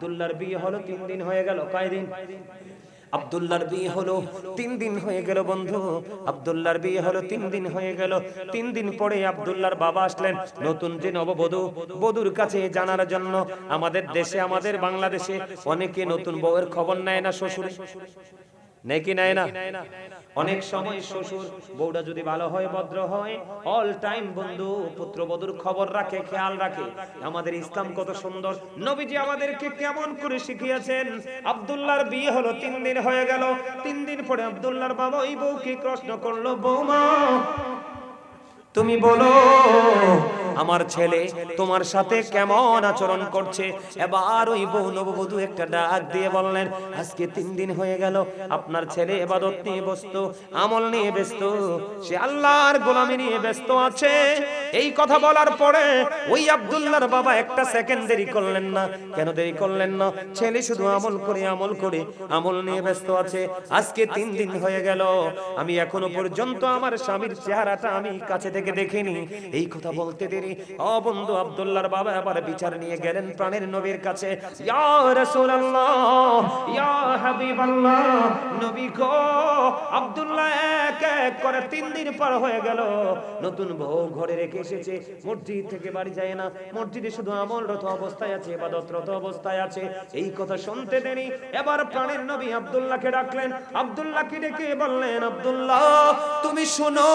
আব্দুল্লাহর বিয়ে হলো 3 দিন হয়ে গেল। কয় দিন? আব্দুল্লাহর বিয়ে হলো 3 দিন হয়ে গেল বন্ধু। আব্দুল্লাহর বিয়ে হলো 3 দিন হয়ে গেল। 3 দিন পরে আব্দুল্লাহর বাবা আসলেন নতুন যে নববধূ, বধূর কাছে জানার জন্য। আমাদের দেশে, আমাদের বাংলাদেশে অনেকে নতুন বউয়ের খবর নেয় না শ্বশুর, নাকি নেয় না? অনেক সময় শ্বশুর বউটা যদি ভালো হয়, ভদ্র হয়, অল টাইম বন্ধু পুত্রবধূর খবর রাখে, খেয়াল রাখে। আমাদের ইসলাম কত সুন্দর, নবীজি আমাদেরকে কেমন করে শিখিয়েছেন। আব্দুল্লাহর বিয়ে হলো 3 দিন হয়ে গেল। 3 দিন পরে আব্দুল্লাহর বাবা ওই বউকে প্রশ্ন করলো, বৌমা তুমি বলো আমার ছেলে তোমার সাথে কেমন আচরণ করছে? এবার ওই বউ নববধূ একটা ডাক দিয়ে বললেন, আজকে 3 দিন হয়ে গেল আপনার ছেলে ইবাদত নিয়ে ব্যস্ত, আমল নিয়ে ব্যস্ত, সে আল্লাহর গোলামি নিয়ে ব্যস্ত আছে। এই কথা বলার পরে ওই আব্দুল্লাহর বাবা একটা সেকেন্ড দেরি করলেন না। কেন দেরি করলেন না? ছেলে শুধু আমল করে আমল নিয়ে ব্যস্ত আছে। আজকে 3 দিন হয়ে গেল, আমি এখনো পর্যন্ত আমার স্বামীর চেহারাটা আমি কাছে থেকে দেখিনি। এই কথা বলতে দেরি, ও বন্ধু আব্দুল্লাহর বাবা আবার বিচার নিয়ে গেলেন প্রাণের নবীর কাছে। ইয়া রাসূলুল্লাহ, ইয়া হাবিবাল্লাহ, নবী গো, আব্দুল্লাহ এক এক করে 3 দিন পার হয়ে গেল, নতুন বউ ঘরে রেখে এসেছে, মসজিদ থেকে বাড়ি যায় না, মসজিদে শুধু আমলরত অবস্থায় আছে, ইবাদতরত অবস্থায় আছে। এই কথা শুনতে দেরি, এবার প্রাণের নবী আব্দুল্লাহকে ডাকলেন। আব্দুল্লাহকে ডেকে বললেন, আব্দুল্লাহ তুমি শোনো,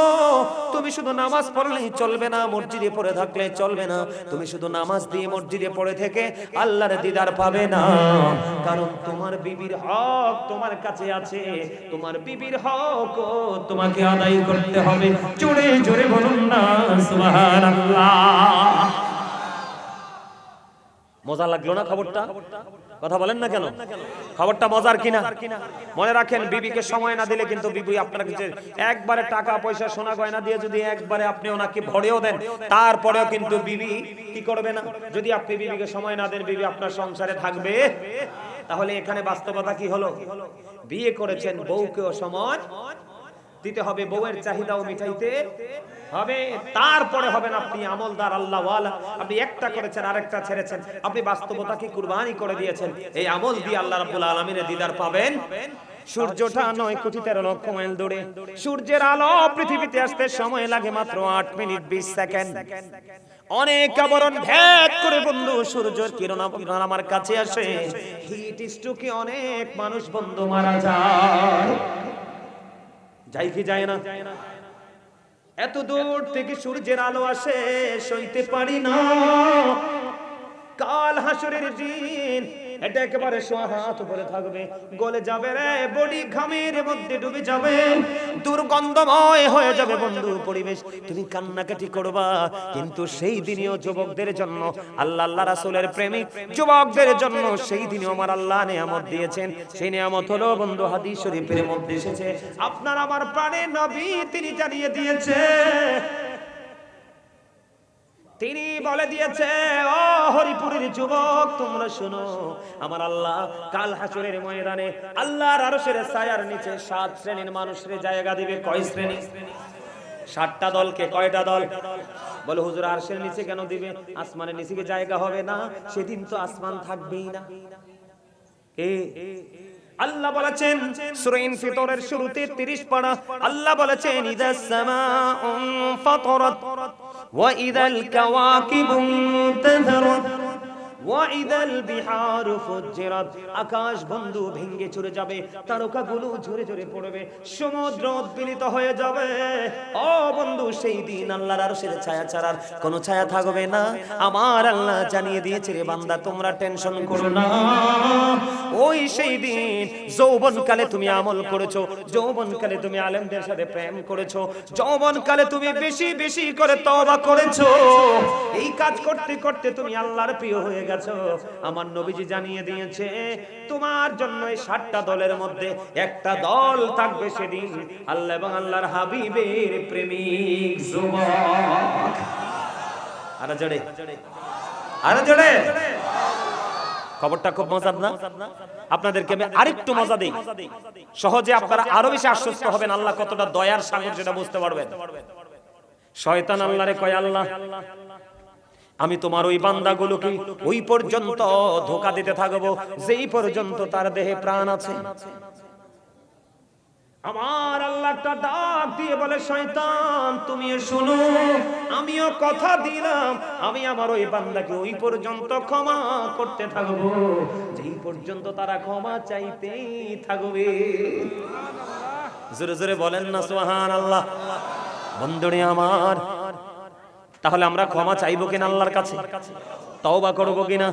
তুমি শুধু নামাজ পড়লেই চলবে না, মসজিদে পড়ে থাকলে চলবে না। তুমি শুধু নামাজ দিয়ে মসজিদে পড়ে থেকে আল্লাহর দিদার পাবে না, কারণ তোমার বিবির হক তোমার কাছে আছে। তোমার বিবির হক তোমাকে আদায় করতে হবে। জোরে জোরে বলুন না সুবহানাল্লাহ। মজা লাগলো না খবরটা? কথা বলেন না কেন? খবরটা মজার কিনা? মনে রাখেন, বিবিকে সময় না দিলে কিন্তু বিবি আপনার কাছে একবারে টাকা পয়সা সোনা গয়না দিয়ে যদি একবারে আপনি ওনাকে ভরেও দেন, তারপরেও কিন্তু বিবি কি করবে না? যদি আপনি বিবিকে সময় না দেন, বিবি আপনার সংসারে থাকবে? তাহলে এখানে বাস্তবতা কি হলো? বিয়ে করেছেন, বউকেও সময় দিতে হবে, বউয়ের চাহিদাও মিটাইতে হবে, তারপরে হবেন আপনি আমলদার আল্লাহওয়ালা। আপনি একটা করেছেন আরেকটা ছেড়েছেন, আপনি বাস্তবতাকে কুরবানি করে দিয়েছেন। এই আমল দিয়ে আল্লাহ রাব্বুল আলামিনের দিদার পাবেন। সূর্যটা 9 কোটি 13 লক্ষ মাইল দূরে, সূর্যের আলো পৃথিবীতে আসতে সময় লাগে মাত্র 8 মিনিট 20 সেকেন্ড। অনেক আবরণ ভেদ করে বন্ধু সূর্যের কিরণ আমার কাছে আসে। হিট স্ট্রোকে অনেক মানুষ বন্ধু মারা যায়। যাই কি যায় না? এত দূর থেকে সূর্যের আলো আসে, সইতে পারি না। কাল হাসরের দিন এটা একেবারে হাত উপরে থাকবে, গলে যাবে রে, বডি ঘামের মধ্যে ডুবে যাবে, দুর্গন্ধময় হয়ে যাবে বন্ধু পরিবেশ। তুমি কান্নাকাটি করবা, কিন্তু সেই দিনেও যুবকদের জন্য, আল্লাহ রাসূলের প্রেমিক যুবকদের জন্য সেই দিনেও আমার আল্লাহ নিয়ামত দিয়েছেন। সেই নিয়ামত হলো বন্ধু হাদিস শরীফের মধ্যে এসেছে, আপনার আমার প্রাণের নবী তিনি জানিয়ে দিয়েছে, তিনি বলে দিয়েছে, ও হরিপুরের যুবক তোমরা শোনো, আমার আল্লাহ কাল হাসরের ময়দানে আল্লাহর আরশের ছায়ার নিচে 7 শ্রেণীর মানুষের জায়গা দিবে। কয় শ্রেণী? 7টা দলকে। কয়টা দল? বলে হুজুর আরশের নিচে কেন দিবে? আসমানের নিচে কি জায়গা হবে না? সেদিন তো আসমান থাকবেই না। আল্লাহ বলেছেন সূরা ইনফিতরের শুরুতে 30 পারা, আল্লাহ বলেছেন ইদাস সামাউ ফাতারাত ওয়া ইদাল কাওয়াকিবু ইনতাসারাত ওয়া ইদাল বিহারু ফুজ্জিরাত। আকাশ বন্ধু ভেঙে চুরে যাবে, তারকাগুলো ঝরে ঝরে পড়বে, সমুদ্র উদ্বেলিত হয়ে যাবে। ও বন্ধু সেই দিন আল্লাহর আরশের ছায়া ছাড়ার কোনো ছায়া থাকবে না। আমার আল্লাহ জানিয়ে দিয়েছে রে বান্দা, তোমরা টেনশন করো না। ওই সেই দিন যৌবনকালে তুমি আমল করেছো, যৌবনকালে তুমি আলেমদের সাথে প্রেম করেছো, যৌবনকালে তুমি বেশি বেশি করে তওবা করেছো, এই কাজ করতে করতে তুমি আল্লাহর প্রিয় হয়ে গেছো। আমার নবীজি জানিয়ে দিয়েছে তোমার জন্য এই 7টা দলের মধ্যে একটা দল থাকবে সেদিন আল্লাহ এবং আল্লাহর হাবিবের প্রেমিক যুবক। আরে জোরে, আরে জোরে। খবরটা খুব মজার না? আপনাদেরকে আমি আরেকটু মজা দেই, সহজে আপনারা আরো বেশি আশ্বস্ত হবেন আল্লাহ কতটা দয়ার সাগর সেটা বুঝতে পারবেন। শয়তান আল্লাহরে কয়, আল্লাহ আমি তোমার ওই বান্দাগুলোকে ওই পর্যন্ত ধোঁকা দিতে থাকবো যেই পর্যন্ত তার দেহে প্রাণ আছে। আমার আল্লাহ একটা ডাক দিয়ে বলে, শয়তান তুমি শোনো, আমিও কথা দিলাম আমি আমার ওই বান্দাকে ওই পর্যন্ত ক্ষমা করতে থাকবো যেই পর্যন্ত তারা ক্ষমা চাইতেই থাকবে। জোরে জোরে বলেন না সুবহানাল্লাহ। বন্ধুরে আমার, তাহলে আমরা ক্ষমা চাইবো কিনা আল্লাহর কাছে? তওবা করবো কিনা?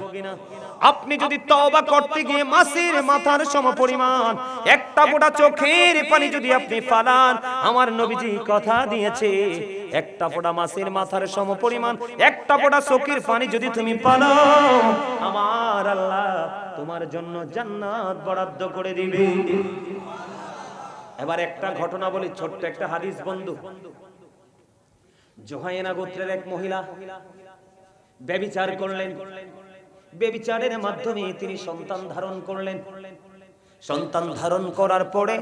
আপনি যদি তওবা করতে গিয়ে মাছের মাথার সমপরিমাণ একটা ফোঁটা চোখের পানি যদি আপনি ফালান, আমার নবীজি কথা দিয়েছে একটা ফোঁটা মাছের মাথার সমপরিমাণ একটা ফোঁটা চোখের পানি যদি তুমি ফালাও, আমার আল্লাহ তোমার জন্য জান্নাত বরাদ্দ করে দিবে। এবার একটা ঘটনা বলি, ছোট্ট একটা হাদিস বন্ধু। জোহাইনা গোত্রের এক মহিলা ব্যভিচার করলেন। ব্যভিচারের মাধ্যমে তিনি সন্তান ধারণ করলেন। সন্তান ধারণ করার পরে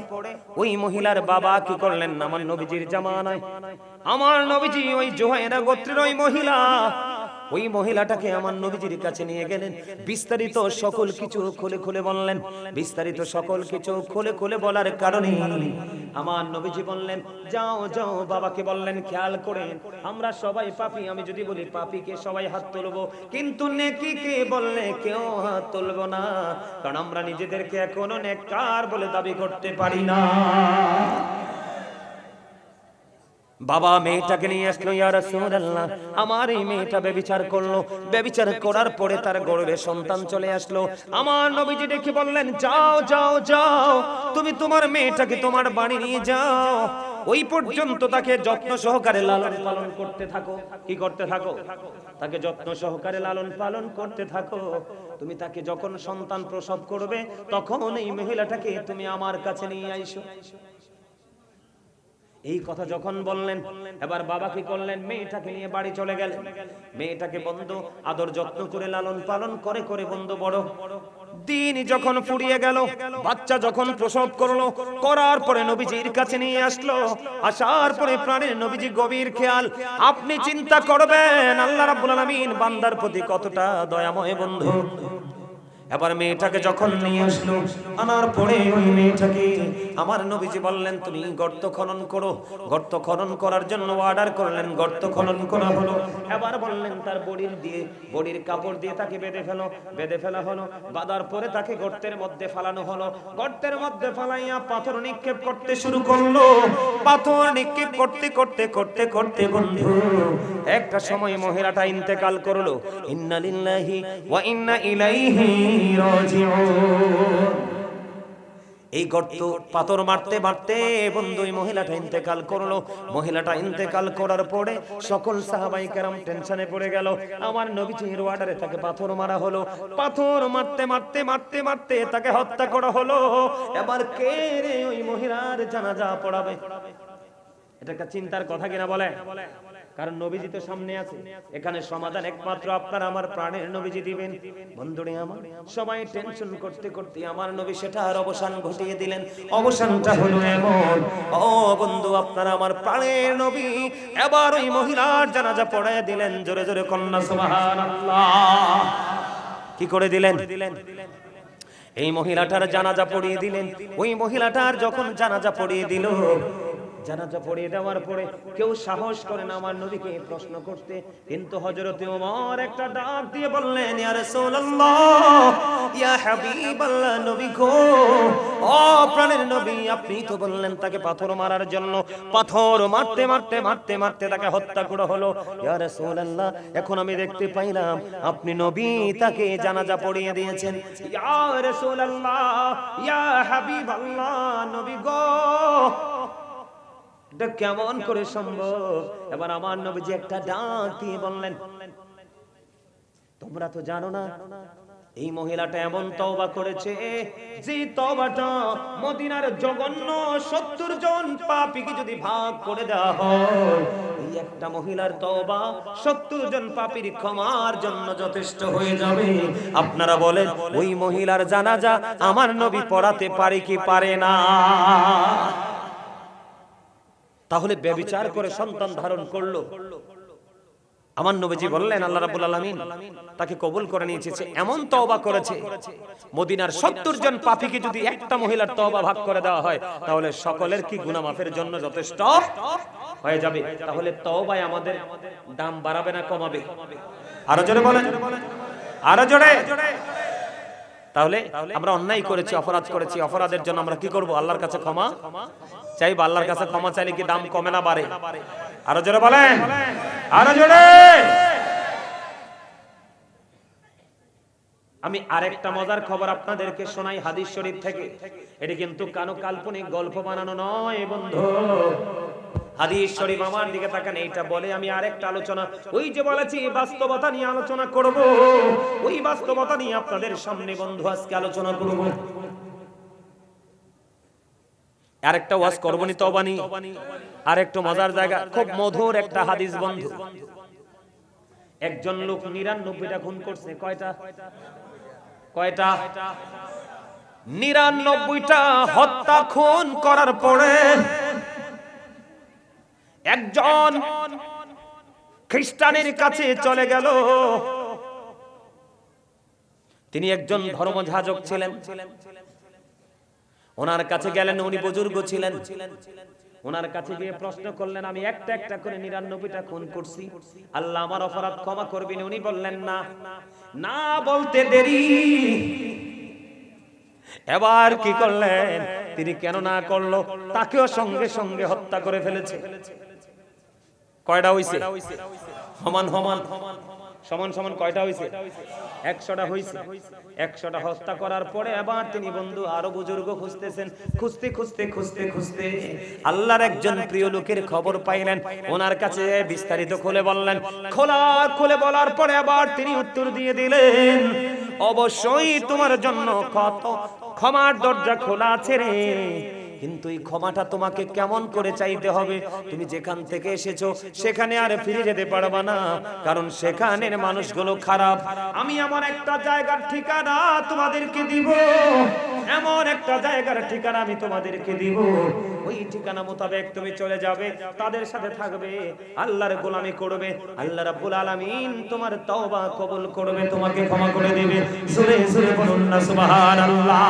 ওই মহিলার বাবা কি করলেন? আমার নবীজির জামানায় আমার নবীজি ওই জোহাইনা গোত্রের ওই মহিলাটাকে আমার নবীজির কাছে নিয়ে গেলেন। বিস্তারিত সকল কিছু খুলে খুলে বললেন। বিস্তারিত সকল কিছু খুলে খুলে বলার কারণে আমার নবীজি বললেন, যাও যাও। বাবাকে বললেন, খেয়াল করেন আমরা সবাই পাপী। আমি যদি বলি পাপীকে সবাই হাত তুলবো, কিন্তু নেকিকে বললে কেউ হাত তুলবো না, কারণ আমরা নিজেদেরকে এখনো নেককার বলে দাবি করতে পারি না। বাবা মেয়েটাকে নিয়ে আসলো, ইয়া রাসূলুল্লাহ আমার এই মেয়েটা ব্যভিচার করলো। ব্যভিচার করার পরে তার গর্ভে সন্তান চলে আসলো। আমার নবীজি দেখে বললেন, যাও যাও যাও, তুমি তোমার মেয়েটাকে তোমার বাড়ি নিয়ে যাও, ওই পর্যন্ত তাকে যত্ন সহকারে লালন পালন করতে থাকো। কি করতে থাকো? তাকে যত্ন সহকারে লালন পালন করতে থাকো। তুমি তাকে যখন সন্তান প্রসব করবে তখন এই মহিলাটাকে তুমি আমার কাছে নিয়ে আইসো। এই কথা যখন বললেন, এবার বাবা কি করলেন? মেয়েটাকে নিয়ে বাড়ি চলে গেলেন। মেয়েটাকে বন্ধু আদর যত্ন করে লালন পালন করে করে বন্ধু বড় দিন যখন ফুরিয়ে গেল, বাচ্চা যখন প্রসব করলো, করার পরে নবীজির কাছে নিয়ে আসলো। আসার পরে প্রাণের নবীজি গভীর খেয়াল। আপনি চিন্তা করবেন আল্লাহ রাব্বুল আলামিন বান্দার প্রতি কতটা দয়াময় বন্ধু। এবার মেয়েটাকে যখন নিয়ে আসলো, আনার পরে ওই মেয়েটাকে আমার নবীজি বললেন, তুমি গর্ত খনন করো। গর্ত খনন করার জন্য অর্ডার করলেন, গর্ত খনন করা হলো। এবার বললেন তার বডির কাপড় দিয়ে তাকে বেঁধে ফেলা হলো। বাঁধার পরে তাকে গর্তের মধ্যে ফালানো হলো। গর্তের মধ্যে ফালাইয়া পাথর নিক্ষেপ করতে শুরু করলো। পাথর নিক্ষেপ করতে করতে করতে করতে বন্ধু একটা সময় মহিলাটা ইন্তেকাল করলো। ইন্না লিল্লাহি ওয়া ইন্না ইলাইহি এই গর্ত পাথর মারতে মারতে বন্ধু এই মহিলাটা ইন্তেকাল করলো। মহিলাটা ইন্তেকাল করার পরে সকল সাহাবায়ে কেরাম টেনশনে পড়ে গেল। আমার নবীজির অর্ডারে তাকে পাথর মারা হলো। পাথর মারতে মারতে মারতে মারতে তাকে হত্যা করা হলো। এবার কে রে ওই মহিলার জানাজা পড়াবে? এটা একটা চিন্তার কথা কিনা বলে? কারণ নবীজি তো সামনে আছে। এখানে সমাধান একমাত্র আপনার আমার প্রাণের নবীজি দিবেন। বন্ধুরে আমার, সবাই টেনশন করতে করতে আমার নবী সেটার অবসান ঘটিয়ে দিলেন। অবসানটা হলো এমন, ও বন্ধু আপনার আমার প্রাণের নবী এবার ওই মহিলার জানাজা পড়ায় দিলেন। জোরে জোরে কন্যা সুবহানাল্লাহ। কি করে দিলেন? এই মহিলাটার জানাজা পড়িয়ে দিলেন। ওই মহিলাটার যখন জানাজা পড়িয়ে দিল, জানাজা পড়িয়ে দেওয়ার পরে কেউ সাহস করে না আমার নবীকে প্রশ্ন করতে, কিন্তু হযরত ওমর একটা ডাক দিয়ে বললেন, ইয়া রাসূলুল্লাহ ইয়া হাবিবাল্লাহ, নবী গো, ও প্রাণের নবী, আপনি তো বললেন তাকে পাথর মারার জন্য। পাথর মারতে মারতে মারতে মারতে তাকে হত্যা করা হলো। ইয়া রাসূলুল্লাহ এখন আমি দেখতে পাইলাম আপনি নবী তাকে জানাজা পড়িয়ে দিয়েছেন। ইয়া রাসূলুল্লাহ ইয়া হাবিবাল্লাহ, নবী গো, এটা কেমন করে সম্ভব? এবার আমার নবীজি একটা ডাক দিয়ে বললেন, তোমরা তো জানো না এই মহিলাটা এমন তওবা করেছে যে তওবাটা মদিনার জঘন্য 70 জন পাপীকে যদি ভাগ করে দেওয়া হয়, এই একটা মহিলার তওবা 70 জন পাপীর ক্ষমার জন্য যথেষ্ট হয়ে যাবে। আপনারা বলেন ওই মহিলার জানাজা আমার নবী পড়াতে পারে কি পারে না? তাহলে ব্যভিচার করে সন্তান ধারণ করলো, আমার নবীজি বললেন আল্লাহ রাব্বুল আলামিন তাকে কবুল করে নিয়েছে, এমন তওবা করেছে মদিনার 70 জন পাপীকে যদি একটা মহিলার তওবা ভাগ করে দেওয়া হয় তাহলে সকলের কি গুনাহ মাফের জন্য যথেষ্ট হয়ে যাবে। তাহলে তওবায় আমাদের দাম বাড়াবে না কমাবে? আরো জোরে বলেন, আরো জোরে। তাহলে আমরা অন্যায় করেছি, অপরাধ করেছি, অপরাধের জন্য আমরা কি করব? আল্লাহর কাছে ক্ষমা চাইব। আল্লাহর কাছে ক্ষমা চাইলে কি দাম কমে না বাড়ে? আরো জোরে বলেন, আরো জোরে। আমি আরেকটা মজার খবর আপনাদেরকে শোনাই হাদিস শরীফ থেকে। এটি কিন্তু কানো কাল্পনিক গল্প বানানো নয় বন্ধু, হাদিস শরীফ। আমার দিকে তাকান, এইটা বলে আমি আরেকটা আলোচনা, ওই যে বলেছি বাস্তবতা নিয়ে আলোচনা করব, ওই বাস্তবতা নিয়ে আপনাদের সামনে বন্ধু আজকে আলোচনা করব। আরেকটা ওয়াজ করবনি তওবানি, আরেকটা মজার জায়গা, খুব মধুর একটা হাদিস বন্ধু। একজন লোক 99টা খুন করছে। কয়টা? 99টা হত্যা খুন করার পরে একজন খ্রিস্টানের কাছে চলে গেল। তিনি একজন ধর্মযাজক ছিলেন। ওনার কাছে গেলেন, উনি বুজুর্গ ছিলেন। ওনার কাছে গিয়ে প্রশ্ন করলেন, আমি একটা একটা করে 99টা খুন করছি, আল্লাহ আমার অপরাধ ক্ষমা করবেন? উনি বললেন না। না বলতে দেরি, এবার কি করলেন তিনি? কেন না করলো? তাকেও সঙ্গে সঙ্গে হত্যা করে ফেলেছে। কয়টা হইছে? সমান সমান সমান সমান কয়টা হইছে? 100টা হইছে। 100টা হত্যা করার পরে এবার তিনি বন্ধু আরো বুজুর্গ খুঁজতেছেন। খুঁজতে খুঁজতে খুঁজতে খুঁজতে আল্লাহর একজন প্রিয় লোকের খবর পাইলেন। ওনার কাছে বিস্তারিত খুলে বললেন। খুলে বলার পরে আবার তিনি উত্তর দিয়ে দিলেন, অবশ্যই তোমার জন্য কত ক্ষমার দরজা খোলা আছে রে, কিন্তু এই ক্ষমাটা তোমাকে কেমন করে চাইতে হবে? তুমি যেখান থেকে এসেছো সেখানে আর ফিরে যেতে পারবে না, কারণ সেখানের মানুষগুলো খারাপ। আমি এমন একটা জায়গার ঠিকানা তোমাদেরকে দিব, এমন একটা জায়গার ঠিকানা আমি তোমাদেরকে দিব, ওই ঠিকানা মোতাবেক তুমি চলে যাবে, তাদের সাথে থাকবে, আল্লাহর গোলামি করবে, আল্লাহ রাব্বুল আলামিন তোমার তওবা কবুল করবে, তোমাকে ক্ষমা করে দিবে। জোরে জোরে বলুন না সুবহানাল্লাহ।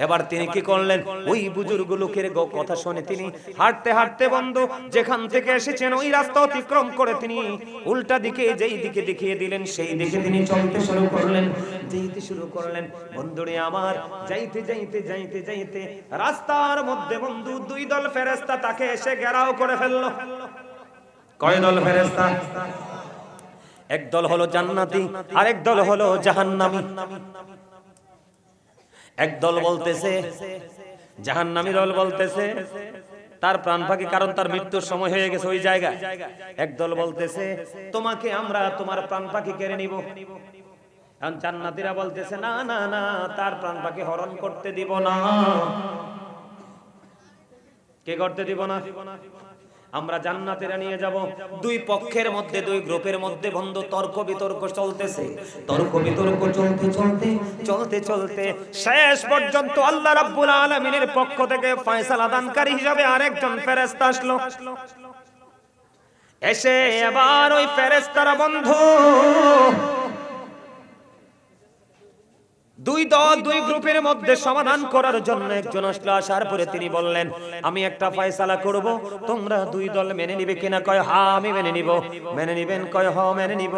এবার তিনি কি করলেন? ওই বুজুর্গ লোকের কথা শুনে তিনি হাঁটতে হাঁটতে বন্ধু যেখান থেকে এসেছেন ওই রাস্তা অতিক্রম করে তিনি উল্টা দিকে যেই দিকে দেখিয়ে দিলেন সেই দিকে তিনি চলতে শুরু করলেন। যেতে শুরু করলেন বন্ধুরে আমার, যাইতে যাইতে যাইতে যাইতে রাস্তার মধ্যে বন্ধু 2 দল ফেরেশতা তাকে এসে ঘেরাও করে ফেললো। কয় দল ফেরেশতা? এক দল হলো জান্নাতি, আরেক দল হলো জাহান্নামী। এক দল বলতেছে, জাহান্নামী দল বলতেছে তার প্রাণ পাখি, কারণ তার মৃত্যুর সময় হয়ে গেছে ওই জায়গায়। এক দল বলতেছে তোমাকে আমরা তোমার প্রাণ পাখি কেড়ে নিব। আর জান্নাতীরা বলতেছে না না না, তার প্রাণ পাখি হরণ করতে দিব না। কে করতে দিব না? আমরা জান্নাতীরা নিয়ে যাব। 2 পক্ষের মধ্যে 2 গ্রুপের মধ্যে বন্ধু তর্ক বিতর্ক চলতেছে। তর্ক বিতর্ক চলতে চলতে চলতে চলতে শেষ পর্যন্ত আল্লাহ রাব্বুল আলামিনের পক্ষ থেকে ফয়সালা দানকারী হিসেবে আরেকজন ফেরেশতা আসলো। এসে এবার ওই ফেরেশতারা বন্ধু 2 দল 2 গ্রুপের মধ্যে সমাধান করার জন্য একজন আসলো। আসার পরে তিনি বললেন, আমি একটা ফয়সালা করব, তোমরা 2 দল মেনে নিবে কিনা? কয় হ্যাঁ আমি মেনে নিব। মেনে নিবেন? কয় হ্যাঁ মেনে নিব।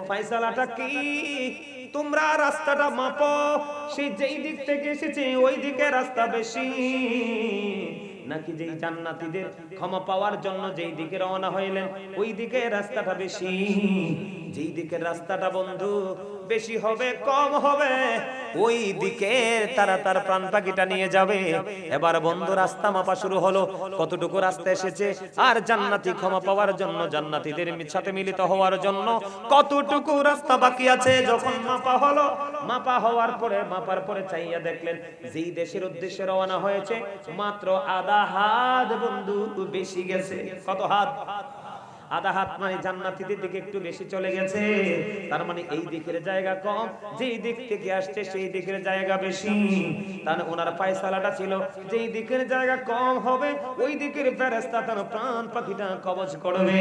ফয়সালাটা কি? তোমরা রাস্তাটা মাপো, সে যেই দিক থেকে এসেছে ওই দিকে রাস্তা বেশি, নাকি যেই জান্নাতীদের ক্ষমা পাওয়ার জন্য যেই দিকে রওনা হইলেন ওই দিকে রাস্তাটা বেশি? যেই দিকের রাস্তাটা বন্ধু বেশি হবে কম হবে ওই দিকে তারা তার প্রাণ পাখিটা নিয়ে যাবে। এবার বন্ধু রাস্তা মাপা শুরু হলো, কতটুকু রাস্তা এসেছে আর জান্নাতি ক্ষমা পাওয়ার জন্য, জান্নাতীদের সাথে মিলিত হওয়ার জন্য কতটুকু রাস্তা বাকি আছে। যখন মাপা হলো, মাপা হওয়ার পরে মাপার পরে চাইয়া দেখলেন যেই দেশের উদ্দেশ্যে রওনা হয়েছে মাত্র আধা হাত বন্ধু বেশি গেছে। কত হাত? আধা হাত মানে জান্নাতীদের দিকে একটু বেশি চলে গেছে, তার মানে এই দিকের জায়গা কম, যেই দিক থেকে আসছে সেই দিকের জায়গা বেশি। তার ওনার ফয়সালাটা ছিল যেই দিকের জায়গা কম হবে ওই দিকের ফেরেশতা তার প্রাণ পাখিটা কবজ করবে।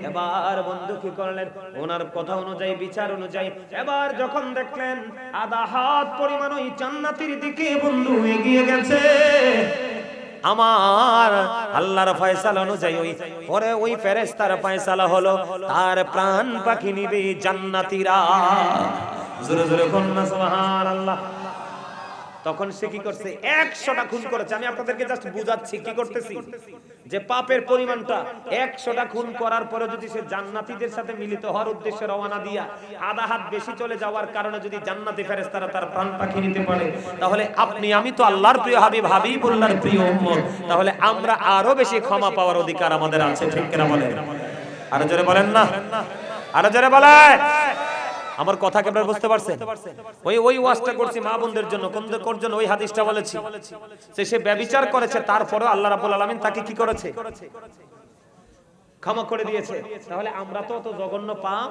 এবার বন্ধু কি করলেন, ওনার কথা অনুযায়ী, বিচার অনুযায়ী এবার যখন দেখলেন আধা হাত পরিমাণ ওই জান্নাতের দিকে বন্ধু এগিয়ে গেছে, আমার আল্লাহর ফয়সালা অনুযায়ী ওই ফেরেশতার ফয়সালা হলো তার প্রাণ পাখি নিবে জান্নাতীরা। জোরে জোরে কন্যা সুবহানাল্লাহ। তখন সে কি করছে, 100টা খুন করেছে। আমি আপনাদেরকে জাস্ট বুঝাচ্ছি কি করতেছি, যে পাপের পরিমাণটা 100টা খুন করার পরে যদি সে জান্নাতীদের সাথে মিলিত হওয়ার উদ্দেশ্যে রওনা দিয়া আধা হাত বেশি চলে যাওয়ার কারণে যদি জান্নাতি ফেরেশতারা তার প্রাণ পাখি নিতে পারে, তাহলে আপনি আমি তো আল্লাহর প্রিয় হাবিব, হাবিবুল্লাহর প্রিয় উম্মত, তাহলে আমরা আরো বেশি ক্ষমা পাওয়ার অধিকার আমাদের আছে, ঠিক কিনা বলেন? আরো জোরে বলেন না, আরো জোরে বলেন। আমার কথা কি আপনারা বুঝতে পারছেন? ওই ওয়াজটা করছি মা বোনদের জন্য, কোন জন্য? ওই হাদিসটা বলেছি যে সে ব্যভিচার করেছে, তারপরেও আল্লাহ রাব্বুল আলামিন তাকে কি করেছে, ক্ষমা করে দিয়েছে। তাহলে আমরা তো অত জঘন্য পাপ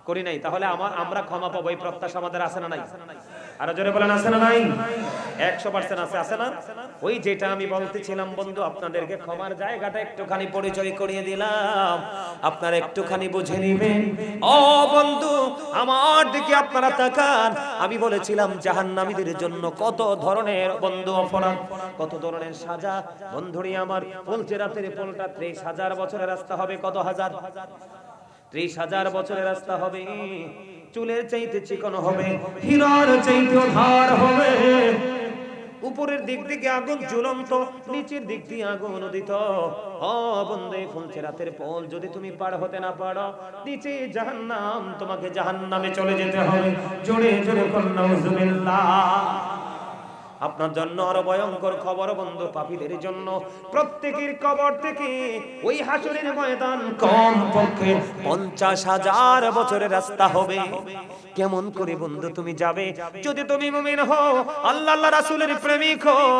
করি নাই, তাহলে আমরা ক্ষমা পাবো এই প্রত্যাশা আমাদের আছে না নাই? আরো জোরে বলেন আছে না নাই? 100% আছে, আছে না? ওই যেটা আমি বলতেছিলাম বন্ধু, আপনাদেরকে ক্ষমার জায়গাটা একটুখানি পরিচয় করিয়ে দিলাম, আপনারা একটুখানি বুঝে নেবেন। ও বন্ধু আমার দিকে আপনারা তাকান, আমি বলেছিলাম জাহান্নামীদের জন্য কত ধরনের বন্ধু অপরাধ, কত ধরনের সাজা। বন্ধুরি আমার বলছে রাতের পোলটা 30,000 বছরের রাস্তা হবে, কত হাজার? 30,000 বছরের রাস্তা হবে। চুলের চাইতে চিকন হবে, হীরার চাইতে ধার হবে। উপরের দিক থেকে আগুন জ্বলন্ত, নিচের দিক দিয়ে আগুন উদিত। ও বন্ধু ফুলছে রাতের পোল যদি তুমি পার হতে না পারো, নিচে জাহান্নাম, তোমাকে জাহান্নামে চলে যেতে হবে। জোরে জোরে কন্যা নাউজুবিল্লাহ। আপনার জন্য আরো ভয়ঙ্কর খবর বন্ধু, পাপীদের জন্য প্রত্যেকের কবর থেকে ওই হাসরের ময়দান কমপক্ষে 50,000 বছরের রাস্তা হবে। কেমন করে বন্ধু তুমি যাবে? যদি তুমি মুমিন হও, আল্লাহ রাসূলের প্রেমিক হও।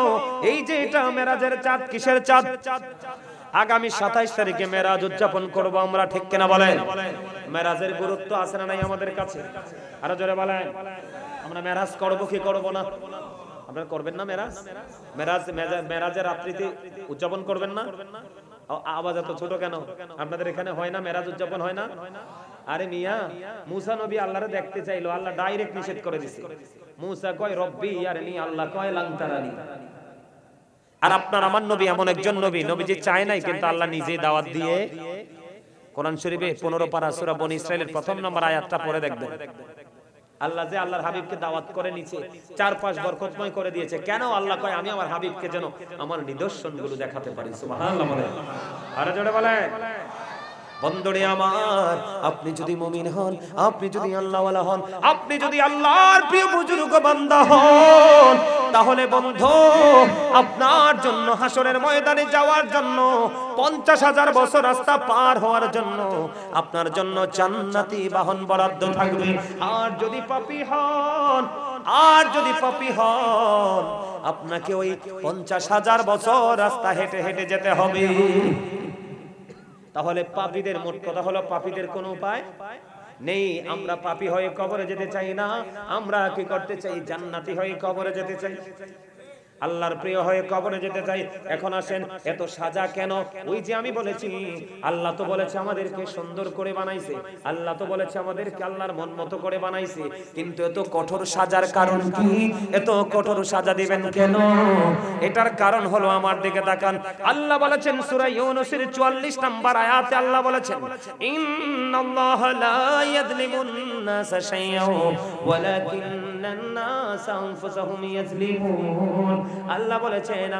এই যে এটা মেরাজের চাঁদ, কিসের চাঁদ? আগামী 27 তারিখে মেরাজ উদযাপন করব আমরা, ঠিক কিনা বলেন? মেরাজের গুরুত্ব আছে না নাই আমাদের কাছে? আরো জোরে বলেন। আমরা মেরাজ করব কি করব না? আপনারা করবেন না মেরাজ? মেরাজের রাত্রিতে উদযাপন করবেন না? আওয়াজ এত ছোট কেন? আপনাদের এখানে হয় না মেরাজ উদযাপন হয় না? আরে মিয়া, মুসা নবী আল্লাহরে দেখতে চাইলো, আল্লাহ ডাইরেক্ট নিষেধ করে দিয়েছে। মুসা কয় রব্বি ইয়ারনি, আল্লাহ কয় লান তারানি। আর আপনার আমার নবী এমন একজন নবী, নবীজি চায় নাই, কিন্তু আল্লাহ নিজেই দাওয়াত দিয়ে কোরআন শরীফে 15 পারা সূরা বনী ইসরাইলের 1 নম্বর আয়াতটা পড়ে দেখবেন। আল্লাহ যে আল্লাহর হাবিবকে দাওয়াত করে নিচে 4-5 বরকতময় করে দিয়েছে। কেন? আল্লাহ কয় আমি আমার হাবিবকে যেন আমার নিদর্শনগুলো দেখাতে পারি। সুবহানাল্লাহ বলেন, আরে জোরে বলেন। বন্ধুরে আমার, আপনি যদি মুমিন হন, আপনি যদি আল্লাহওয়ালা হন, আপনি যদি আল্লাহর প্রিয় বুজুর্গ বান্দা হন, তাহলে বন্ধু আপনার জন্য হাসরের ময়দানে যাওয়ার জন্য 50,000 বছর রাস্তা পার হওয়ার জন্য আপনার জন্য জান্নাতি বাহন বরাদ্দ থাকবে। আর যদি পাপী হন, আপনাকে ওই 50,000 বছর রাস্তা হেঁটে হেঁটে যেতে হবে। তাহলে পাপীদের, মোট কথা হলো পাপীদের কোনো উপায় নেই। আমরা পাপী হয়ে কবরে যেতে চাই না, আমরা কি করতে চাই? জান্নাতি হয়ে কবরে যেতে চাই, আল্লাহর প্রিয় হয়ে কবরে যেতে চাই। এখন আসেন, এত সাজা কেন? ওই যে আমি বলেছি, আল্লাহ তো বলেছে আমাদেরকে সুন্দর করে বানাইছে, আল্লাহ তো বলেছে আমাদেরকে আল্লাহর মন মতো করে বানাইছে, কিন্তু এত কঠোর সাজার কারণ কি? এত কঠোর সাজা দিবেন কেন? এটার কারণ হলো, আমার দিকে তাকান, আল্লাহ বলেছেন সূরা ইউনূসের 44 নম্বর আয়াতে আল্লাহ বলেছেন, ইন্নাল্লাহা লা ইয়াযলিমুন নাসা শাইআন ওয়ালাকিন্নান নাসা আনফুসাহুম ইয়াযলিমুন। আল্লাহ বলেছেন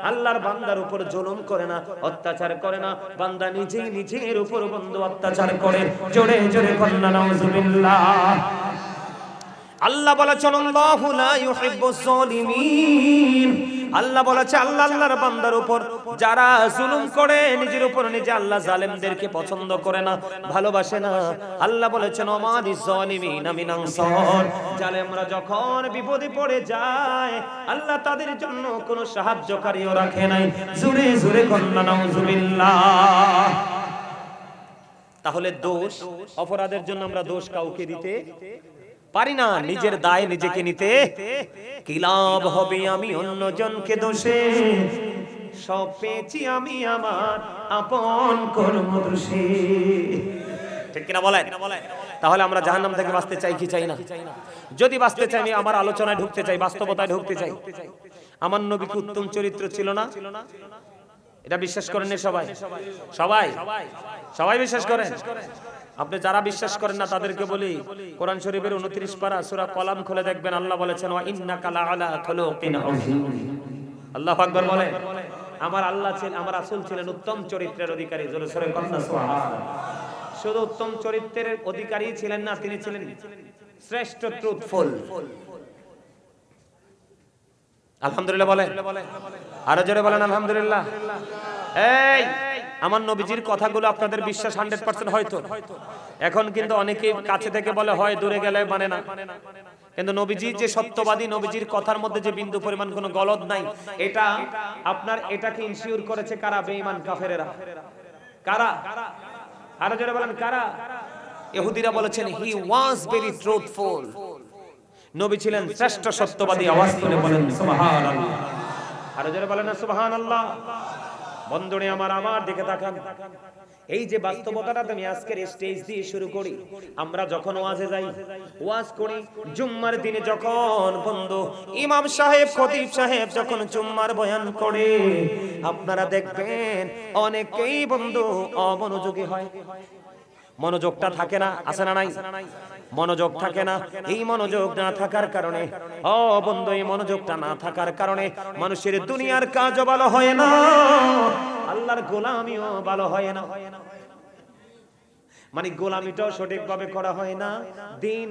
আল্লাহর বান্দার উপর জুলুম করে না, অত্যাচার করে না, বান্দা নিজেই নিজের উপর বন্ধু অত্যাচার করে। জোরে জোরে কন্না নাউজুবিল্লাহ। আল্লাহ বলেছেন আল্লাহু লা ইউহিব্বুজ জালিমিন। আল্লাহ বলেছে আল্লাহর বান্দার উপর যারা জুলুম করে, নিজের উপর নিজে, আল্লাহ জালেমদেরকে পছন্দ করে না, ভালোবাসে না। আল্লাহ বলেছেন ওমাদিজ জালিমিনা মিন আনসার। জালেমরা যখন বিপদে পড়ে যায়, আল্লাহ তাদের জন্য কোনো সাহায্যকারীও রাখে নাই। জোরে জোরে কন্না নাউজুবিল্লাহ। তাহলে দোষ, অপরাধের জন্য আমরা দোষ কাউকে দিতে পারি না, নিজের দায় নিজেকে নিতে। কি লাভ হবে আমি অন্যজনকে দোষে, সব পেয়েছি আমি আমার আপন কর্ম দোষে। ঠিক কিনা বলেন? তাহলে আমরা জাহান্নাম থেকে বাঁচতে চাই কি চাই না? যদি বাঁচতে চাই, আমি আমার আলোচনায় ঢুকতে চাই, বাস্তবতায় ঢুকতে চাই। আমার নবী কি উত্তম চরিত্র ছিল না? এটা বিশ্বাস করেন না সবাই? সবাই সবাই বিশ্বাস করেন? আপনি যারা বিশ্বাস করেন না তাদেরকে বলি, কোরআন শরীফের 29 পারা সূরা কলাম খুলে দেখবেন, আল্লাহ বলেছেন ওয়া ইন্নাকা লাআলা খুলুকিন আযীম। আল্লাহু আকবার বলেন। আমার আল্লাহ ছিলেন, আমার রাসূল ছিলেন উত্তম চরিত্রের অধিকারী। জোরে সরে কথা সুবহানাল্লাহ। শুধু উত্তম চরিত্রের অধিকারী ছিলেন না, তিনি ছিলেন শ্রেষ্ঠ ট্রুথফুল। আলহামদুলিল্লাহ বলেন, আরো জোরে বলেন আলহামদুলিল্লাহ। এই আমার নবীজির কথাগুলো আপনাদের বিশ্বাস 100% হয়তো। এখন কিন্তু অনেকেই কাছে থেকে বলে হয়, দূরে গেলে মানে না। কিন্তু নবীজি যে সত্যবাদী, নবীজির কথার মধ্যে যে বিন্দু পরিমাণ কোনো গলদ নাই, এটা আপনার এটাকে ইনসিওর করেছে কারা? বেঈমান কাফেরেরা। কারা? আরো জোরে বলেন কারা? ইহুদিরা বলেছেন হি ওয়াজ ভেরি ট্রুথফুল। নবী ছিলেন শ্রেষ্ঠ সত্যবাদী। আওয়াজ করে বলেন সুবহানাল্লাহ। আরো জোরে বলেন না সুবহানাল্লাহ। বন্ধুরে আমার দিকে তাকান। এই যে বাস্তবতাটা তুমি আজকের স্টেজ দিয়ে শুরু করি, আমরা যখন ওয়াজে যাই, ওয়াজ করি, জুম্মার দিনে যখন বন্ধু ইমাম সাহেব, খতিব সাহেব যখন জুম্মার বয়ান করে, আপনারা দেখবেন অনেকেই বন্ধু অমনোযোগী হয়। মনোযোগটা থাকে না, আছে না নাই? মনোযোগ থাকে না। এই মনোযোগ না থাকার কারণে, ও বন্ধু, এই মনোযোগটা না থাকার কারণে মানুষের দুনিয়ার কাজও ভালো হয় না, আল্লাহর গোলামিও ভালো হয় না। মানে গোলামিটাও সঠিকভাবে করা হয় না, দিন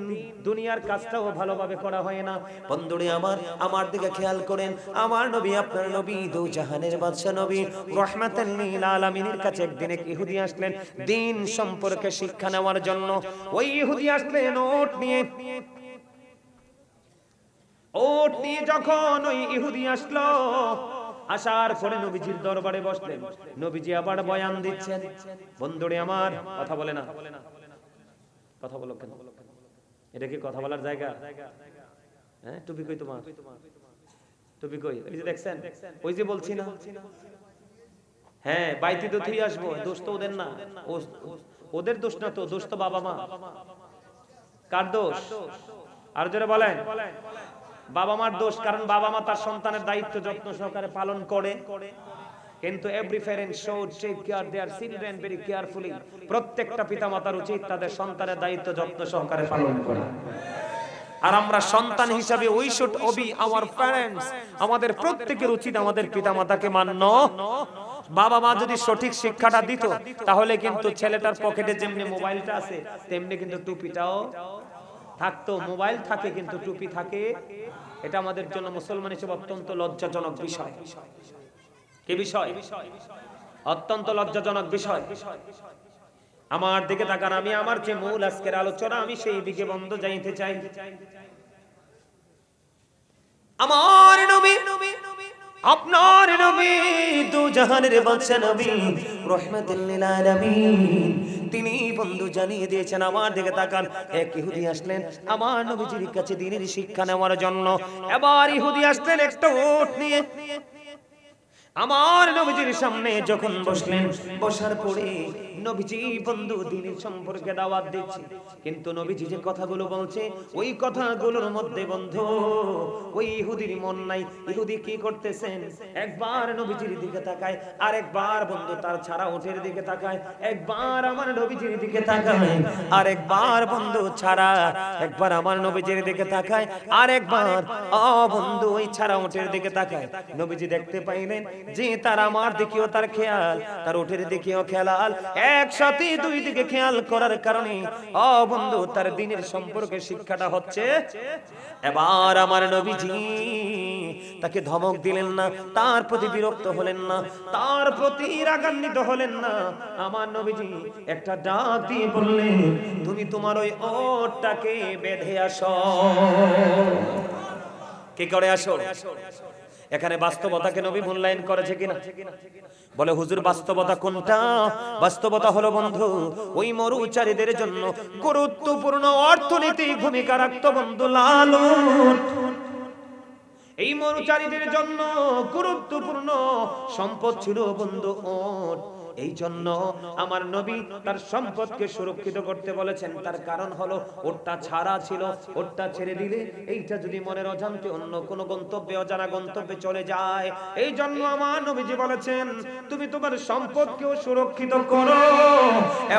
দুনিয়ার কাজটাও ভালোভাবে করা হয় না। বন্ধুরে আমার দিকে খেয়াল করেন। আমার নবী, আপনার নবী, দু জাহানের বাদশা নবী রাহমাতাল লিল আলামিনের কাছে একদিন এক ইহুদি আসলেন দিন সম্পর্কে শিক্ষা নেওয়ার জন্য। ওই ইহুদি আসলেন ওট নিয়ে যখন ওই ইহুদি আসলো, আসার পরে নবীজির দরবারে বসলেন। নবীজি আবার বয়ান দিচ্ছেন। বন্ধুরে আমার, কথা বলে না, কথা বলো কেন? এটা কি কথা বলার জায়গা? হ্যাঁ, টুপি কই তোমার? টুপি কই? এই যে দেখছেন, ওই যে বলছি না, হ্যাঁ বাইতি তো তুই আসবো, দোষ তো ওদের না, ওদের দোষ না তো, দোষ তো বাবা মা। কার দোষ? আর যারা বলেন বাবা মার দোষ, কারণ বাবা মা তার সন্তানের দায়িত্ব যত্ন সহকারে পালন করে। কিন্তু every parent should take care their children very carefully. প্রত্যেকটা পিতামাতার উচিত তাদের সন্তানের দায়িত্ব যত্ন সহকারে পালন করা। আর আমরা সন্তান হিসাবে we should Obi our parents. আমাদের প্রত্যেকের উচিত আমাদের পিতামাতাকে মান্য। বাবা মা যদি সঠিক শিক্ষাটা দিত, তাহলে কিন্তু ছেলেটার পকেটে যেমনি মোবাইলটা আছে, তেমনি কিন্তু টুপিটাও থাকতো। মোবাইল থাকে কিন্তু টুপি থাকে। এটা আমাদের জন্য মুসলমান হিসেবে অত্যন্ত লজ্জাজনক বিষয়। কি বিষয়? অত্যন্ত লজ্জাজনক বিষয়। আমার দিকে তাকান। আমি আমার যে মূল আজকের আলোচনা, আমি সেই দিকে বন্ধ যাইতে চাই। আমার নবী, আপনার নবী, দু জাহানের বাদশা নবী রাহমাতুল লিল আলামিন, তিনি বন্ধু জানিয়ে দিয়েছেন। আমার দিকে তাকান। এক ইহুদি আসলেন আমার নবীজির কাছে দ্বীনের শিক্ষা নেওয়ার জন্য। এবার ইহুদি আসলেন একটা উট নিয়ে। আমার নবীজির সামনে যখন বসলেন, বসার পরে নবীজি বন্ধু দ্বীনের সম্পর্কে দাওয়াত দিচ্ছে। কিন্তু নবীজি যে কথাগুলো বলছে, ওই কথাগুলোর মধ্যে বন্ধু ওই ইহুদির মন নাই। ইহুদি কি করতেছেন? একবার নবীজির দিকে তাকায়, আর একবার বন্ধু তার ছাড়া উটের দিকে তাকায়, একবার আমার নবীজির দিকে তাকায়, আর একবার বন্ধু ছাড়া, একবার আমার নবীজির দিকে তাকায়, আর একবার বন্ধু ওই ছাড়া উটের দিকে তাকায়। নবীজি দেখতে পাইলেন যে তার আমার দিকেও তার খেয়াল, তার উটের দিকেও খেয়াল, একসাথে দুই দিকে খেয়াল করার কারণে বন্ধু তার দ্বীনের সম্পর্কে শিক্ষাটা হচ্ছে। এবার আমার নবীজি তাকে ধমক দিলেন না, তার প্রতি বিরক্ত হলেন না, তার প্রতি রাগান্বিত হলেন না। আমার নবীজি একটা ডাক দিয়ে বললেন, তুমি তোমার ওই ওটটাকে বেঁধে আসো। কি করে আসো? এখানে বাস্তবতাকে নবী মূল্যায়ন করেছে কিনা? বলে হুজুর বাস্তবতা কোনটা? বাস্তবতা হলো বন্ধু ওই মরুচারীদের জন্য গুরুত্বপূর্ণ অর্থনৈতিক ভূমিকা রাখতো বন্ধু লালন। এই মরুচারীদের জন্য গুরুত্বপূর্ণ সম্পদ ছিল বন্ধু ওট। এই জন্য আমার নবী তার সম্পদকে সুরক্ষিত করতে বলেছেন। তার কারণ হলো ওটটা ছাড়া ছিল, ওটটা ছেড়ে দিলে এইটা যদি মনের অজান্তে অন্য কোনো গন্তব্যে, অজানা গন্তব্যে চলে যায়, এই জন্য আমার নবীজি বলেছেন তুমি তোমার সম্পদকেও সুরক্ষিত করো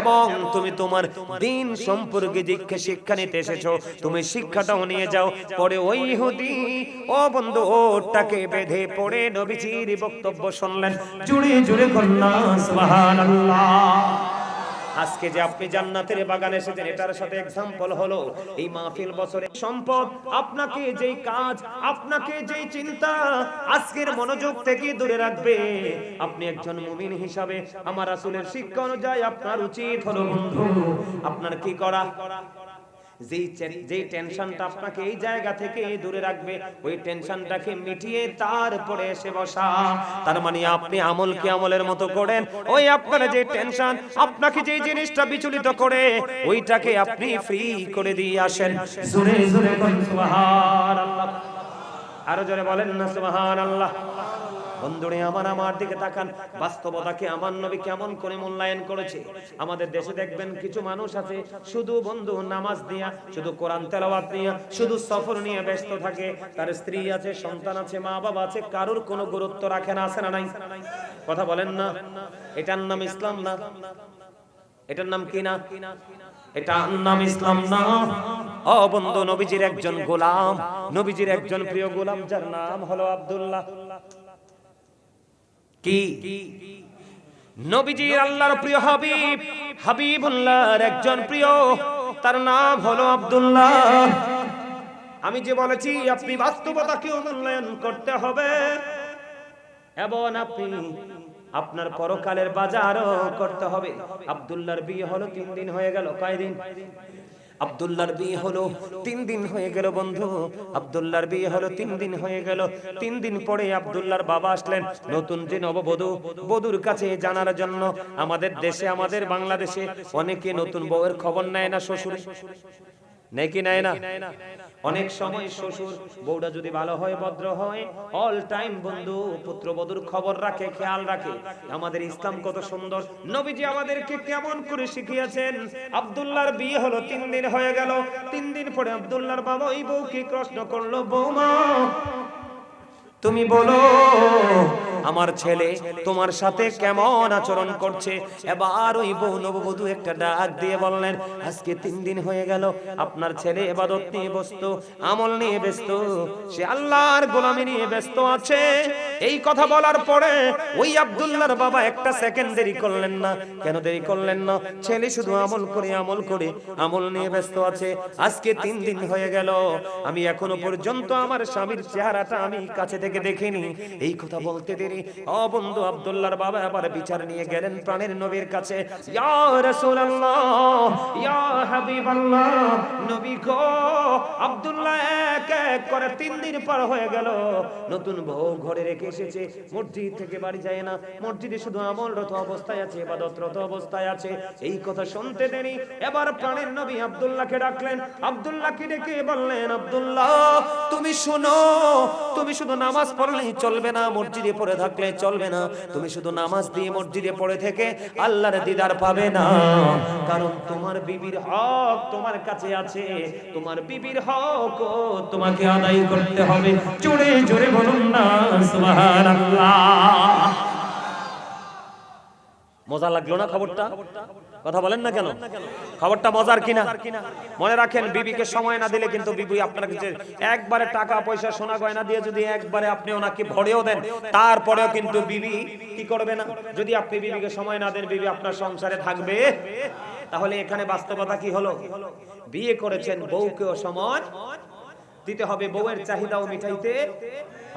এবং তুমি তোমার দ্বীন সম্পর্কে যে শিক্ষা নিতে এসেছো তুমি শিক্ষাটাও নিয়ে যাও। পরে ওই ইহুদি ও বন্ধু ওটটাকে বেঁধে পড়ে নবীজির বক্তব্য শুনলেন। জুড়ে জুড়ে কন্যা সুবহানাল্লাহ। আজকে যে আপনি জান্নাতের বাগানে এসেছেন এটার সাথে एग्जांपल হলো এই মাহফিল বছরে সম্পদ আপনাকে যেই কাজ, আপনাকে যেই চিন্তা আজকের মনোযোগ থেকে দূরে রাখবে, আপনি একজন মুমিন হিসাবে আমার রাসূলের শিক্ষা অনুযায়ী আপনার উচিত হলো বন্ধু আপনার কি করা? যেই টেনশনটা আপনাকে এই জায়গা থেকে দূরে রাখবে ওই টেনশনটাকে মিটিয়ে তারপরে এসে বসা। তার মানে আপনি আমলকে আমলের মতো করেন, ওই আপনার যে টেনশন আপনাকে যে জিনিসটা বিচলিত করে ওইটাকে আপনি ফ্রি করে দিয়ে আসেন। জোরে জোরে বলেন সুবহানাল্লাহ, আরো জোরে বলেন না সুবহানাল্লাহ। বন্ধুরে আমার দিকে তাকান, বাস্তবতাকে আমার নবী কেমন করে মূল্যায়ন করেছে। আমাদের দেশে দেখবেন কিছু মানুষ আছে শুধু বন্ধু নামাজ দিয়া, শুধু কোরআন তেলাওয়াত নিয়ে, শুধু সফর নিয়ে ব্যস্ত থাকে। তার স্ত্রী আছে, সন্তান আছে, মা বাবা আছে, কারোর কোনো গুরুত্ব রাখে না। আছে না নাই? কথা বলেন না। এটার নাম ইসলাম না? এটার নাম কি না? এটার নাম ইসলাম না। ও বন্ধু নবীজির একজন গোলাম, নবীজির একজন প্রিয় গোলাম যার নাম হলো আব্দুল্লাহ। কি নবীজির আল্লাহর প্রিয় হাবিব, হাবিবুল্লাহর একজন প্রিয়, তার নাম হলো আব্দুল্লাহ। আমি যে বলেছি আপনি বাস্তবতাকে মূল্যায়ন করতে হবে এবং আপনি আপনার পরকালের বাজারও করতে হবে। আব্দুল্লাহর বিয়ে হলো 3 দিন হয়ে গেল। কয় দিন? আব্দুল্লাহর বিয়ে হলো 3 দিন হয়ে গেল বন্ধু। আব্দুল্লাহর বিয়ে হলো 3 দিন হয়ে গেল। 3 দিন পরে আব্দুল্লাহর বাবা আসলেন নতুন যে নববধূ, বধূর কাছে জানার জন্য। আমাদের দেশে, আমাদের বাংলাদেশে অনেকে নতুন বউয়ের খবর নেয় না শ্বশুর, নাকি নেয় না? অনেক সময় শ্বশুর বউটা যদি ভালো হয়, ভদ্র হয়, অল টাইম বন্ধু পুত্রবধূর খবর রাখে, খেয়াল রাখে। আমাদের ইসলাম কত সুন্দর, নবীজি আমাদেরকে কেমন করে শিখিয়েছেন। আব্দুল্লাহর বিয়ে হলো 3 দিন হয়ে গেল। 3 দিন পরে আব্দুল্লাহর বাবা ওই বউকে প্রশ্ন করলো, বৌমা তুমি বলো আমার ছেলে তোমার সাথে কেমন আচরণ করছে? এবার ওই বউ নববধূ একটা ডাক দিয়ে বললেন, আজকে 3 দিন হয়ে গেল আপনার ছেলে ইবাদত নিয়ে ব্যস্ত, আমল নিয়ে ব্যস্ত, সে আল্লাহর গোলামি নিয়ে ব্যস্ত আছে। এই কথা বলার পরে ওই আব্দুল্লাহর বাবা একটা সেকেন্ড দেরি করলেন না। কেন দেরি করলেন না? ছেলে শুধু আমল করে আমল নিয়ে ব্যস্ত আছে। আজকে 3 দিন হয়ে গেল, আমি এখনো পর্যন্ত আমার স্বামীর চেহারাটা আমি কাছে থেকে দেখিনি। এই কথা বলতে দেরি ও বন্ধু আব্দুল্লাহর বাবা আবার বিচার নিয়ে গেলেন প্রাণের নবীর কাছে। ইয়া রাসূলুল্লাহ, ইয়া হাবিবাল্লাহ, নবী গো, আব্দুল্লাহ এক এক করে 3 দিন পার হয়ে গেল, নতুন বউ ঘরে রেখে এসেছে, মসজিদ থেকে বাড়ি যায় না, মসজিদে শুধু আমলরত অবস্থায় আছে, ইবাদতরত অবস্থায় আছে। এই কথা শুনতে দেরি এবার প্রাণের নবী আব্দুল্লাহকে ডাকলেন। আব্দুল্লাহকে ডেকে বললেন, আব্দুল্লাহ তুমি শুনো, তুমি শুধু নামাজ পড়লেই চলবে না, মসজিদে পড়ে থাকলে চলবে না। তুমি শুধু নামাজ দিয়ে মসজিদে পড়ে থেকে আল্লাহর দিদার পাবে না, কারণ তোমার বিবির হক তোমার কাছে আছে, তোমার বিবির হক তোমাকে আদায় করতে হবে। জোরে জোরে বলুন না সুবহানাল্লাহ। মজা লাগলো না খবরটা? কথা বলেন না কেন? খবরটা মজার কিনা? মনে রাখেন, বিবিকে সময় না দিলে কিন্তু বিবি আপনার কাছে একবারে টাকা পয়সা সোনা গয়না দিয়ে যদি একবারে আপনি ওনাকে ভরেও দেন, তারপরেও কিন্তু বিবি কি করবে না? যদি আপনি বিবিকে সময় না দেন, বিবি আপনার সংসারে থাকবে? তাহলে এখানে বাস্তবতা কি হলো? বিয়ে করেছেন, বউকেও সময় দিতে হবে, বউয়ের চাহিদাও মিটাইতে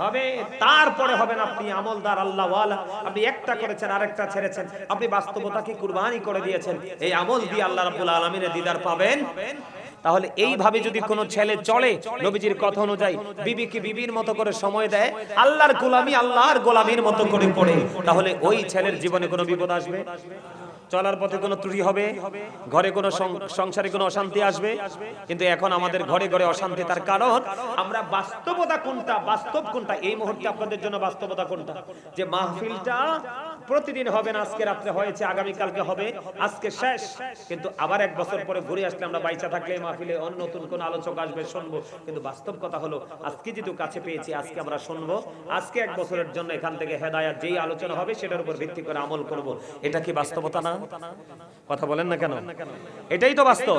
হবে, তারপরে হবেন আপনি আমলদার আল্লাহ ওয়ালা। আপনি একটা করেছেন আরেকটা ছেড়েছেন, আপনি বাস্তবতাকে কুরবানি করে দিয়েছেন। এই আমল দিয়ে আল্লাহ রাব্বুল আলামিনের দিদার পাবেন। তাহলে এইভাবে যদি কোনো ছেলে চলে নবীজির কথা অনুযায়ী, বিবিকে বিবির মতো করে সময় দেয়, আল্লাহর গোলামীর মতো করে পড়ে, তাহলে ওই ছেলের জীবনে কোনো বিপদ আসবে? চলার পথে কোনো ত্রুটি হবে? ঘরে কোনো সংসারে কোনো অশান্তি আসবে? কিন্তু এখন আমাদের ঘরে ঘরে অশান্তি। তার কারণ আমরা বাস্তবতা কোনটা, বাস্তব কোনটা, এই মুহূর্তে আপনাদের জন্য বাস্তবতা কোনটা? যে মাহফিলটা প্রতিদিন হবে না, আজকে রাত্রে হয়েছে, আগামী কালকে হবে, আজকে শেষ, কিন্তু আবার 1 বছর পরে ঘুরে আসলে আমরা বাইচা থাকলে মাহফিলে অন্য নতুন কোন আলোচক আসবে, শুনবো। কিন্তু বাস্তব কথা হলো আজকে যেহেতু কাছে পেয়েছি, আজকে আমরা শুনবো, আজকে 1 বছরের জন্য এখান থেকে হেদায়েত যেই আলোচনা হবে সেটার উপর ভিত্তি করে আমল করব। এটা কি বাস্তবতা না? কথা বলেন না কেন? এটাই তো বাস্তব।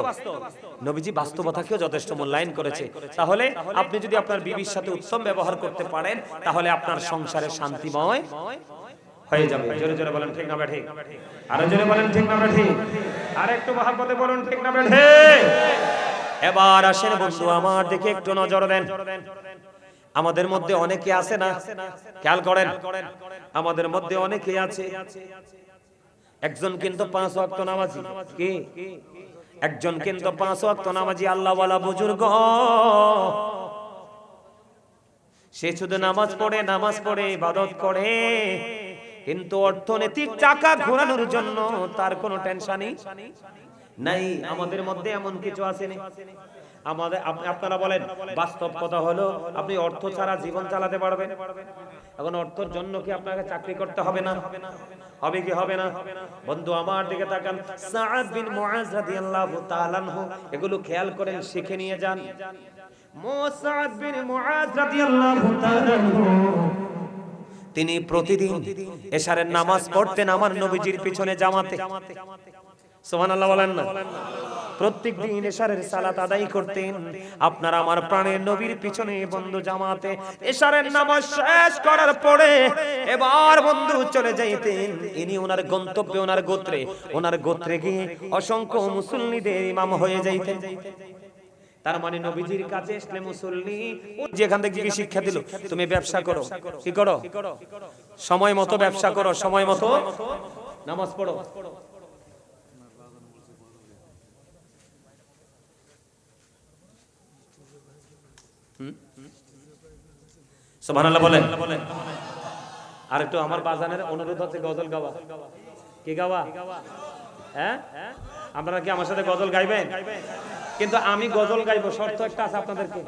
নবীজি বাস্তবতাকেও যথেষ্ট মূল্যায়ন করেছে। তাহলে আপনি যদি আপনার বিবির সাথে উত্তম ব্যবহার করতে পারেন, তাহলে আপনার সংসারে শান্তিময় হয়ে যাবে। জোরে জোরে বলেন ঠিক না ঠিক? আরো জোরে বলেন ঠিক না ঠিক? আর একটু মহব্বতে বলুন ঠিক না ঠিক? এবার আসেন বন্ধু আমার, দেখে একটু নজর দেন। আমাদের মধ্যে অনেকে আছে না, খেয়াল করেন, আমাদের মধ্যে অনেকে আছে, একজন কিন্তু 5 ওয়াক্ত নামাজি, কি একজন কিন্তু 5 ওয়াক্ত নামাজি আল্লাহওয়ালা বুজুর্গ, সে শুধু নামাজ পড়ে ইবাদত করে, কিন্তু অর্থনৈতিক টাকা ঘোরানোর জন্য তার কোনো টেনশনই নাই। আমাদের মধ্যে এমন কিছু আছে না? আমাদের আপনারা বলেন, বাস্তব কথা হলো আপনি অর্থ ছাড়া জীবন চালাতে পারবেন? এখন অর্থের জন্য কি আপনাকে চাকরি করতে হবে না? হবে কি হবে না? বন্ধু আমার দিকে তাকান, সাআদ বিন মুআজ রাদিয়াল্লাহু তাআলা আনহু, এগুলো খেয়াল করেন, শিখে নিয়ে যান। সাআদ বিন মুআজ রাদিয়াল্লাহু তাআলা আনহু তিনি প্রতিদিন এশারের নামাজ পড়তেন আমার নবীজির পিছনে জামাতে। সুবহানাল্লাহ বলেন না? প্রত্যেকদিন এশারের সালাত আদায় করতেন আপনার আমার প্রাণের নবীর পিছনে বন্ধু জামাতে। এশারের নামাজ শেষ করার পরে এবার বন্ধু চলে যাইতেন ইনি ওনার গন্তব্যে, ওনার গোত্রে গিয়ে অসংখ্য মুসল্লিদের ইমাম হয়ে যাইতেন। তার মানে নবীজির কাছে আসলে মুসল্লি যেখান থেকে কি শিক্ষা দিল, তুমি ব্যবসা করো, কি করো, সময় মতো ব্যবসা করো, সময় মতো নামাজ পড়ো। সুবহানাল্লাহ বলেন। আর একটু আমার বাজানের অনুরোধ হচ্ছে গজল গাওয়া। কি গাওয়া? হ্যাঁ, আপনারা কি আমার সাথে গজল গাইবেন? কিন্তু আমি গজল গাইবো, শর্ত একটা আছে আপনাদেরকে।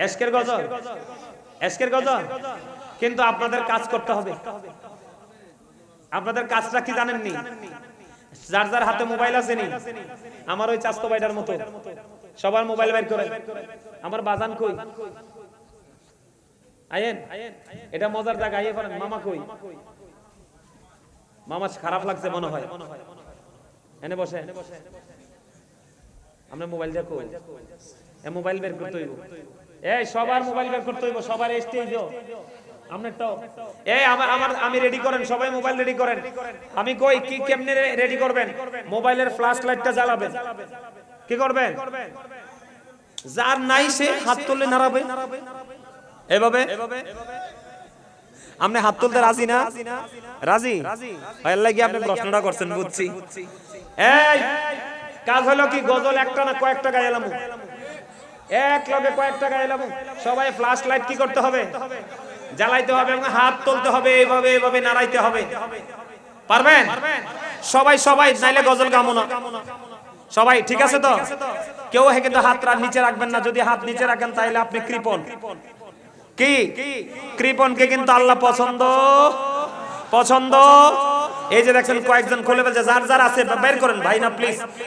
এশকের গজল, কিন্তু আপনাদের কাজ করতে হবে। আপনাদের কাজটা কি জানেননি? যার যার হাতে মোবাইল আছে নি, আমার ওই চাস্তো ভাইটার মতো সবার মোবাইল বের করে, আমার বাজান কই, আয়েন, এটা মজার জায়গা, আইয়ে পড়েন। মামা কই? মামা খারাপ লাগছে মনে হয়, এনে বসে। আমরা মোবাইল দেখো, মোবাইল বের করতে হইব, এই সবার মোবাইল বের করতে হইব, সবার স্টেজও আমি রেডি করেন, সবাই মোবাইল রেডি করেন। আমি কই কি কেমনে রেডি করবেন? মোবাইলের ফ্ল্যাশ লাইটটা জ্বালাবেন। কি করবেন? যার নাই সে হাত তুলে নাড়াবে, এভাবে। আপনি হাত তুলতে রাজি না? রাজি? আল্লাহ কি আপনি প্রশ্নটা করছেন, বুঝছি। এই কাজ হলো কি, গজল একটা না কয়েকটা গাইলাম, এক লগে কয়েকটা গাইলাম। সবাই ফ্ল্যাশ লাইট কি করতে হবে? জ্বালাইতে হবে এবং হাত তুলতে হবে, এইভাবে নাড়াইতে হবে। পারবেন? সবাই নাইলে গজল গামো না। সবাই ঠিক আছে তো? কেউ কিন্তু হাত নিচে রাখবেন না। যদি হাত নিচে রাখেন তাহলে আপনি কৃপণ। কি কৃপণকে কিন্তু আল্লাহ পছন্দ। এই যে দেখছেন কয়েকজন খুলে বলছে, যার আছে বের করেন ভাই না প্লিজ।